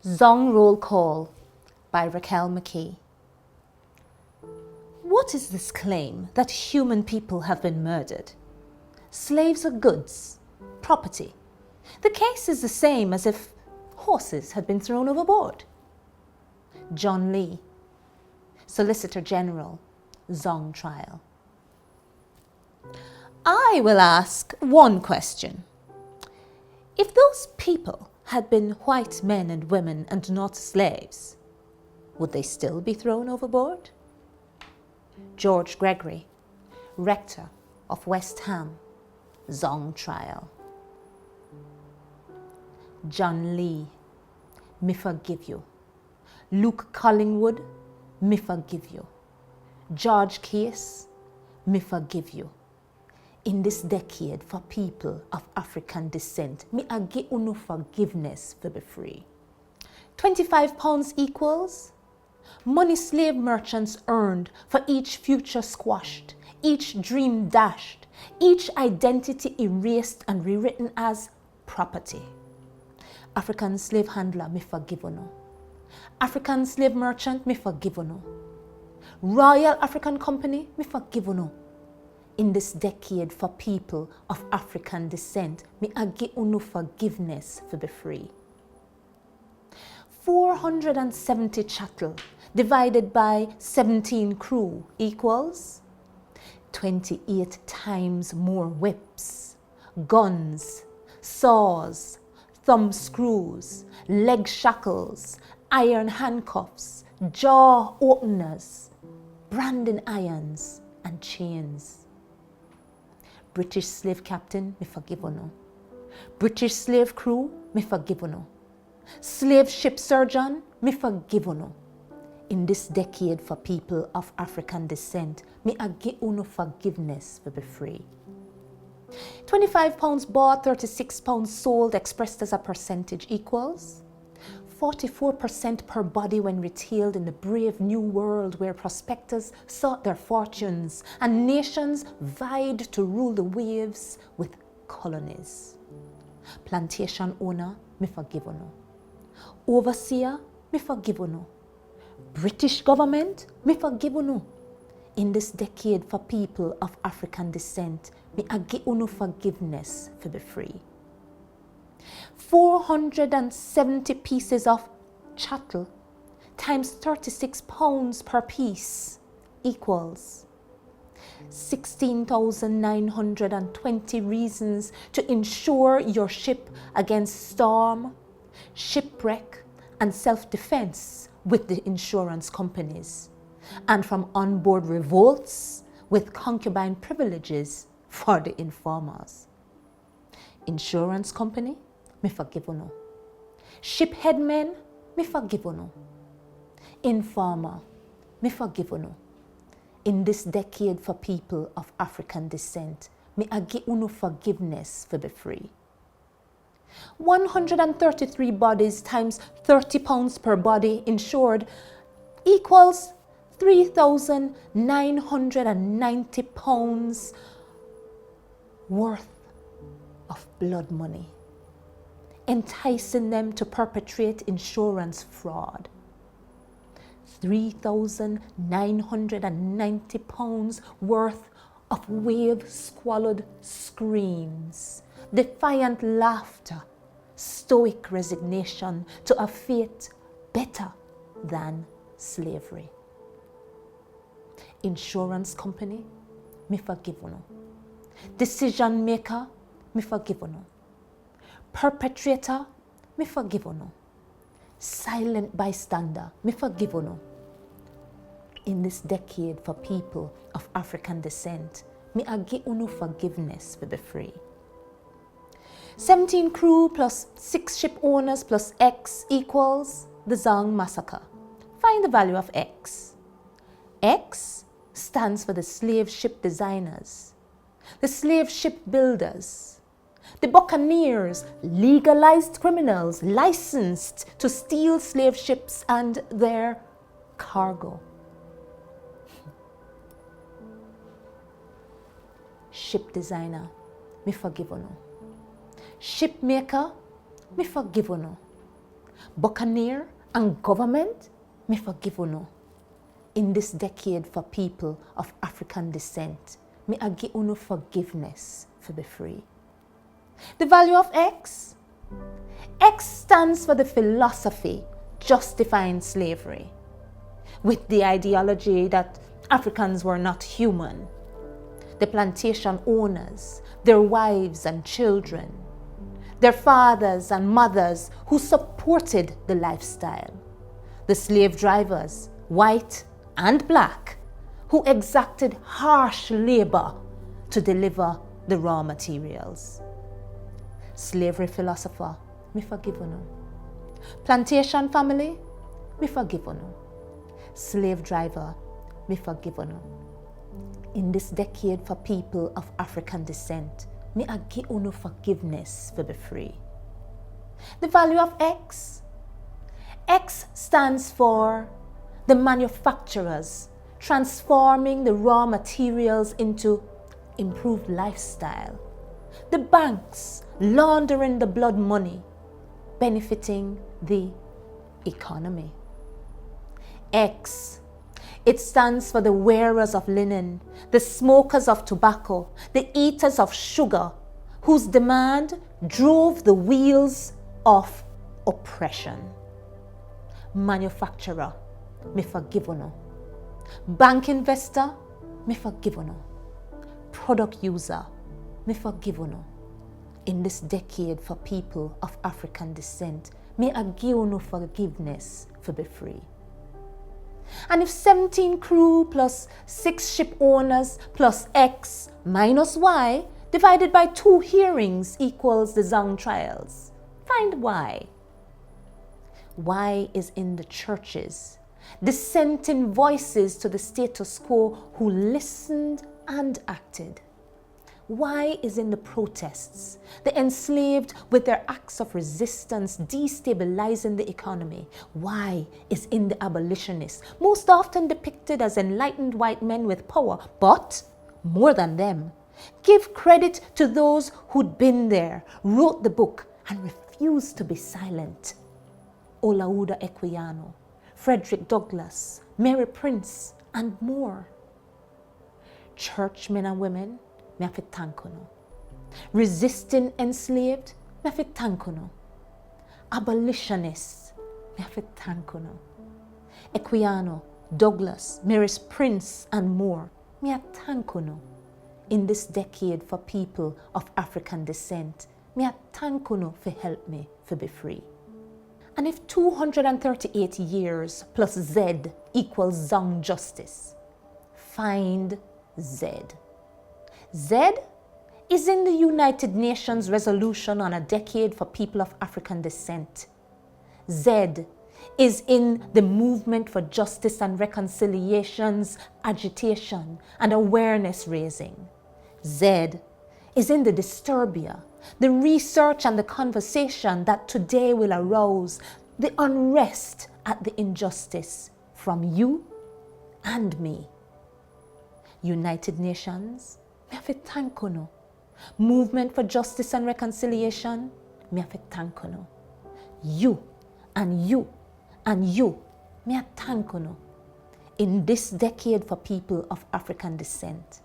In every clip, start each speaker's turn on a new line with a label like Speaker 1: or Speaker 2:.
Speaker 1: Zong Roll Call by Raquel McKee. What is this claim that human people have been murdered? Slaves are goods, property. The case is the same as if horses had been thrown overboard. John Lee, Solicitor General, Zong trial. I will ask one question. If those people had been white men and women and not slaves, would they still be thrown overboard? George Gregory, rector of West Ham, Zong trial. John Lee, me forgive you. Luke Collingwood, me forgive you. George Case, me forgive you. In this decade for people of African descent, me a give unu forgiveness for be free. £25 equals money slave merchants earned for each future squashed, each dream dashed, each identity erased and rewritten as property. African slave handler, me forgive unu. African slave merchant, me forgive unu. Royal African Company, me forgive unu. In this decade for people of African descent, me a give unu forgiveness for be free. 470 chattel divided by 17 crew equals 28 times more whips, guns, saws, thumb screws, leg shackles, iron handcuffs, jaw openers, branding irons and chains. British slave captain, me forgive unu. British slave crew, me forgive unu. Slave ship surgeon, me forgive unu. In this decade for people of African descent, me a give unu forgiveness for be free. £25 bought, £36 sold, expressed as a percentage equals 44% per body when retailed in the brave new world where prospectors sought their fortunes and nations vied to rule the waves with colonies. Plantation owner, me forgive unu. Overseer, me forgive unu. British government, me forgive unu. In this decade for people of African descent, me a give unu forgiveness for be free. 470 pieces of chattel times £36 per piece equals 16,920 reasons to insure your ship against storm, shipwreck and self-defense with the insurance companies, and from onboard revolts with concubine privileges for the informers. Insurance company, me forgive unu. Ship headmen, me forgive unu. Informer, me forgive unu. In this decade for people of African descent, me a give unu forgiveness for be free. 133 bodies times £30 per body insured equals £3,990 worth of blood money, enticing them to perpetrate insurance fraud. £3,990 worth of wave-swallowed screams, defiant laughter, stoic resignation to a fate better than slavery. Insurance company, me forgive unu. Decision maker, me forgive unu. Perpetrator, me forgive unu. Silent bystander, me forgive unu. In this decade for people of African descent, me a give unu forgiveness for be free. 17 crew plus 6 ship owners plus X equals the Zong Massacre. Find the value of X. X stands for the slave ship designers, the slave ship builders, the buccaneers, legalized criminals licensed to steal slave ships and their cargo. Ship designer, me forgive unu. Ship maker, me forgive unu. Buccaneer and government, me forgive uno. In this decade for people of African descent, me I give uno forgiveness for be free. The value of X? X stands for the philosophy justifying slavery, with the ideology that Africans were not human. The plantation owners, their wives and children, their fathers and mothers who supported the lifestyle. The slave drivers, white and black, who exacted harsh labor to deliver the raw materials. Slavery philosopher, me forgive uno. Plantation family, me forgive uno. Slave driver, me forgive uno. In this decade for people of African descent, me I give uno forgiveness for be free. The value of X? X stands for the manufacturers transforming the raw materials into improved lifestyle. The banks laundering the blood money, benefiting the economy. X, it stands for the wearers of linen, the smokers of tobacco, the eaters of sugar, whose demand drove the wheels of oppression. Manufacturer, me forgive uno. Bank investor, me forgive uno. Product user, me forgive uno. In this decade for people of African descent, may I give uno forgiveness for be free. And if 17 crew plus 6 ship owners plus X minus Y divided by 2 hearings equals the Zong trials, find Y. Y is in the churches, dissenting voices to the status quo who listened and acted. Y is in the protests, the enslaved with their acts of resistance destabilizing the economy. Y is in the abolitionists, most often depicted as enlightened white men with power, but more than them. Give credit to those who'd been there, wrote the book, and refused to be silent. Olaudah Equiano, Frederick Douglass, Mary Prince, and more. Churchmen and women, me have to thank uno. Resisting enslaved, me have to thank uno. Abolitionists, me have to thank uno. Equiano, Douglass, Mary Prince, and more, me have to thank uno. In this decade for people of African descent, me have to thank uno for help me for be free. And if 238 years plus Z equals Zong justice, find Z. Z is in the United Nations resolution on a decade for people of African descent. Z is in the movement for justice and reconciliation's agitation and awareness raising. Z is in the Disturbia, the research and the conversation that today will arouse the unrest at the injustice from you and me. United Nations, me have to thank uno. Movement for justice and reconciliation, me have to thank uno. You and you and you, me have to thank uno. In this decade for people of African descent,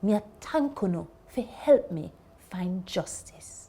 Speaker 1: me have to thank uno for help me find justice.